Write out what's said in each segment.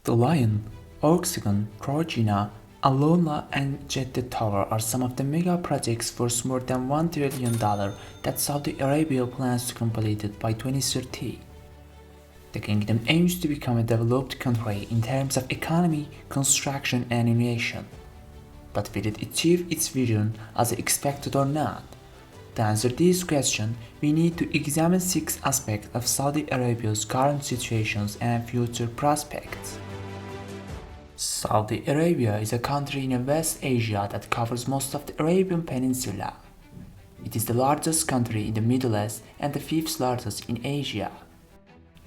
The Lion, Oxagon, Alula, and Jeddah Tower are some of the mega projects worth more than $1 trillion that Saudi Arabia plans to complete it by 2030. The kingdom aims to become a developed country in terms of economy, construction, and innovation. But will it achieve its vision as expected or not? To answer this question, we need to examine 6 aspects of Saudi Arabia's current situations and future prospects. Saudi Arabia is a country in West Asia that covers most of the Arabian Peninsula. It is the largest country in the Middle East and the 5th largest in Asia.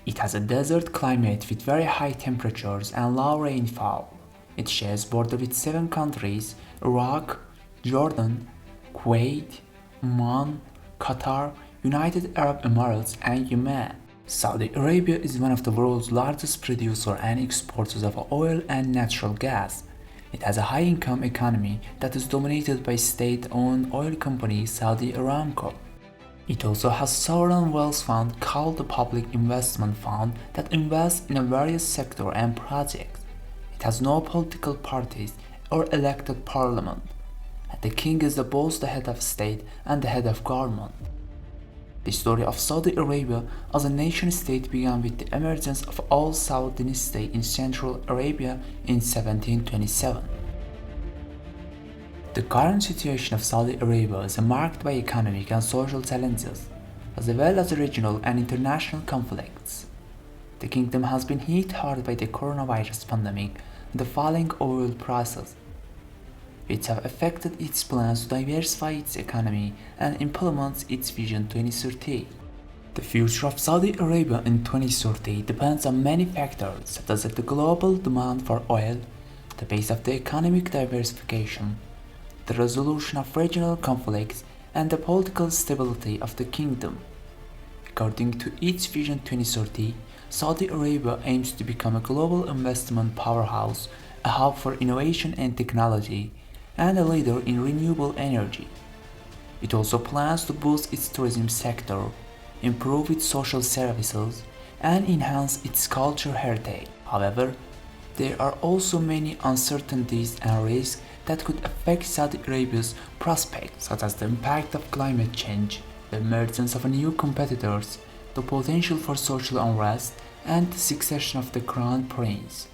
It has a desert climate with very high temperatures and low rainfall. It shares border with 7 countries: Iraq, Jordan, Kuwait, Oman, Qatar, United Arab Emirates, and Yemen. Saudi Arabia is one of the world's largest producers and exporters of oil and natural gas. It has a high-income economy that is dominated by state-owned oil company Saudi Aramco. It also has a sovereign wealth fund called the Public Investment Fund that invests in various sectors and projects. It has no political parties or elected parliament. The king is both the head of state and the head of government. The story of Saudi Arabia as a nation-state began with the emergence of Al Saud dynasty in Central Arabia in 1727. The current situation of Saudi Arabia is marked by economic and social challenges, as well as regional and international conflicts. The kingdom has been hit hard by the coronavirus pandemic and the falling oil prices, which have affected its plans to diversify its economy and implement its Vision 2030. The future of Saudi Arabia in 2030 depends on many factors such as the global demand for oil, the pace of the economic diversification, the resolution of regional conflicts, and the political stability of the kingdom. According to its Vision 2030, Saudi Arabia aims to become a global investment powerhouse, a hub for innovation and technology, and a leader in renewable energy. It also plans to boost its tourism sector, improve its social services, and enhance its cultural heritage. However, there are also many uncertainties and risks that could affect Saudi Arabia's prospects, such as the impact of climate change, the emergence of new competitors, the potential for social unrest, and the succession of the crown prince.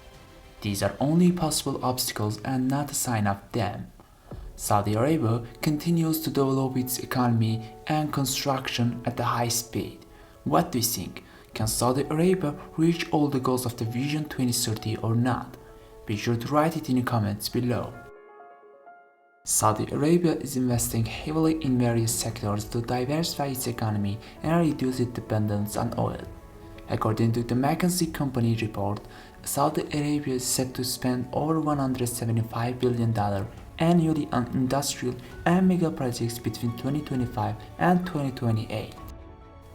These are only possible obstacles and not a sign of them. Saudi Arabia continues to develop its economy and construction at a high speed. What do you think? Can Saudi Arabia reach all the goals of the Vision 2030 or not? Be sure to write it in the comments below. Saudi Arabia is investing heavily in various sectors to diversify its economy and reduce its dependence on oil. According to the McKinsey Company report, Saudi Arabia is set to spend over $175 billion annually on industrial and mega projects between 2025 and 2028.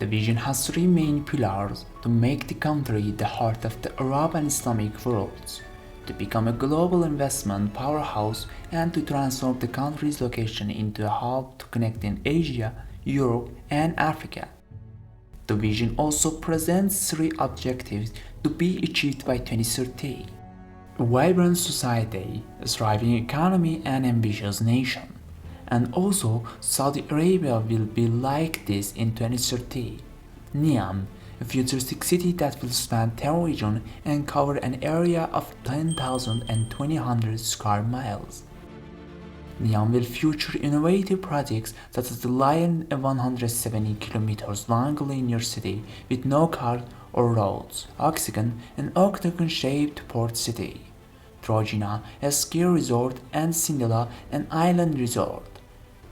The vision has 3 main pillars: to make the country the heart of the Arab and Islamic worlds, to become a global investment powerhouse, and to transform the country's location into a hub to connecting Asia, Europe, and Africa. The vision also presents 3 objectives to be achieved by 2030: a vibrant society, a thriving economy, and ambitious nation. And also, Saudi Arabia will be like this in 2030. Neom, a futuristic city that will span 10 regions and cover an area of 10,200 square miles. Neom will feature innovative projects such as the Lion, a 170 km long linear city with no cars or roads, Oxagon, an octagon-shaped port city, Trojena, a ski resort, and Cinderella, an island resort.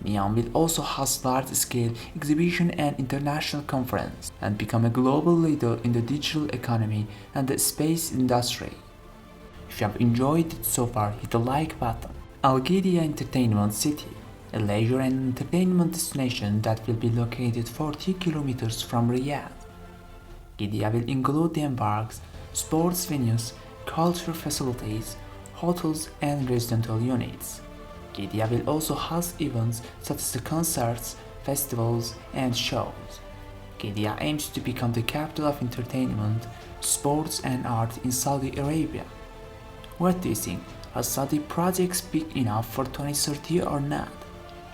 Neom will also host large-scale exhibition and international conference and become a global leader in the digital economy and the space industry. If you have enjoyed it so far, hit the like button. Qiddiya Entertainment City, a leisure and entertainment destination that will be located 40 kilometers from Riyadh. Qiddiya will include theme parks, sports venues, cultural facilities, hotels, and residential units. Qiddiya will also host events such as concerts, festivals, and shows. Qiddiya aims to become the capital of entertainment, sports, and art in Saudi Arabia. What do you think? Are Saudi projects big enough for 2030 or not?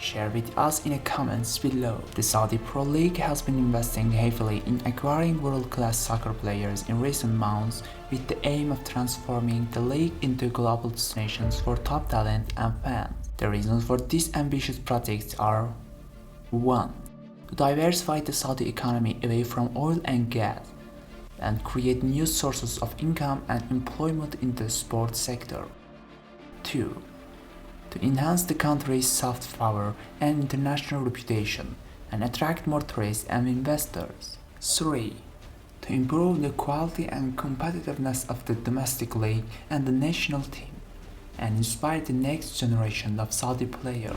Share with us in the comments below. The Saudi Pro League has been investing heavily in acquiring world-class soccer players in recent months with the aim of transforming the league into a global destination for top talent and fans. The reasons for these ambitious projects are: 1. To diversify the Saudi economy away from oil and gas and create new sources of income and employment in the sports sector. 2. To enhance the country's soft power and international reputation and attract more tourists and investors. 3. To improve the quality and competitiveness of the domestic league and the national team and inspire the next generation of Saudi players.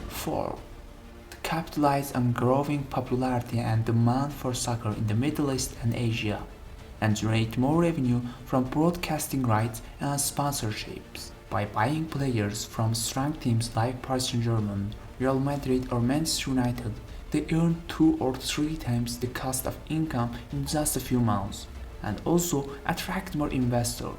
4. To capitalize on growing popularity and demand for soccer in the Middle East and Asia and generate more revenue from broadcasting rights and sponsorships. By buying players from strong teams like Paris Saint-Germain, Real Madrid or Manchester United, they earn 2 or 3 times the cost of income in just a few months and also attract more investors.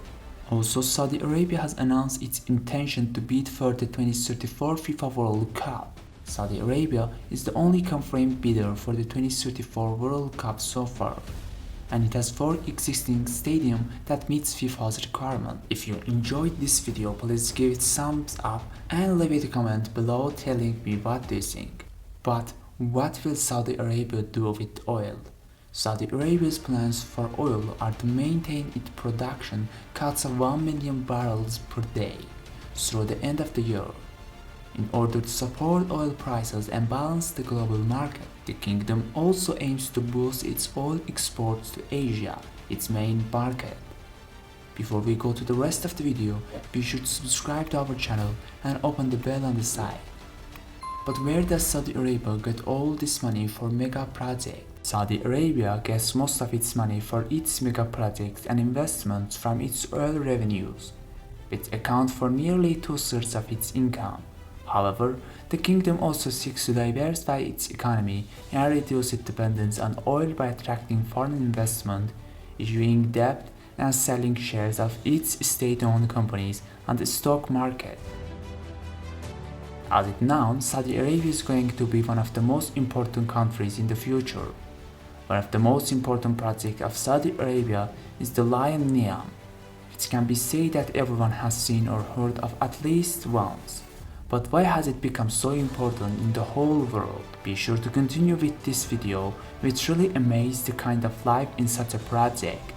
Also, Saudi Arabia has announced its intention to bid for the 2034 FIFA World Cup. Saudi Arabia is the only confirmed bidder for the 2034 World Cup so far, and it has 4 existing stadiums that meets FIFA's requirement. If you enjoyed this video, please give it thumbs up and leave it a comment below telling me what do you think. But what will Saudi Arabia do with oil? Saudi Arabia's plans for oil are to maintain its production cuts of 1 million barrels per day through the end of the year. In order to support oil prices and balance the global market, the kingdom also aims to boost its oil exports to Asia, its main market. Before we go to the rest of the video, be sure to subscribe to our channel and open the bell on the side. But where does Saudi Arabia get all this money for mega projects? Saudi Arabia gets most of its money for its mega projects and investments from its oil revenues, which account for nearly 2/3 of its income. However, the kingdom also seeks to diversify its economy and reduce its dependence on oil by attracting foreign investment, issuing debt, and selling shares of its state-owned companies on the stock market. As it now, Saudi Arabia is going to be one of the most important countries in the future. One of the most important projects of Saudi Arabia is the Lion Neom, which can be said that everyone has seen or heard of at least once. But why has it become so important in the whole world? Be sure to continue with this video, which really amazes the kind of life in such a project.